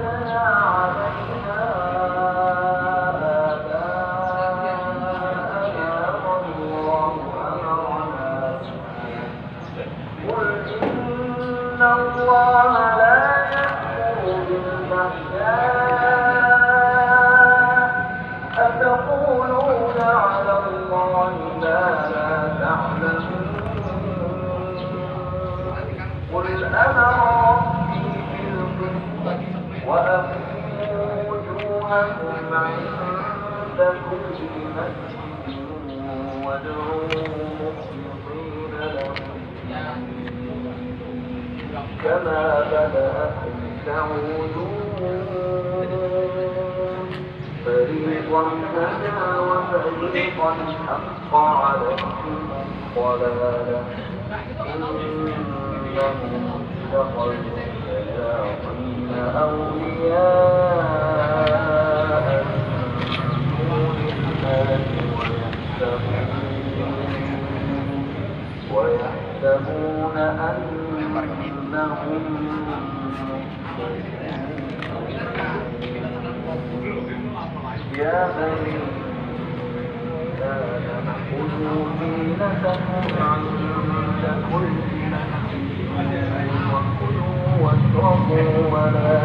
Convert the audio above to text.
وجدنا عليها آباءنا والله أمرنا بها قل إن الله لا يأمر بالفحشاء أتقولون على الله ما لا تعلمون قل أمر ربي بالقسط وأقيموا وجوهكم عند كل مسجد وادعوه مخلصين له كما بدأكم تعودون فريقا هدى وفريقا حق عليهم الضلالة إنهم اتخذوا الشياطين أولياء من دون الله ويحسبون أنهم يا بني آدم خذوا زينتكم عند كل مسجد وكلوا واشربوا ولا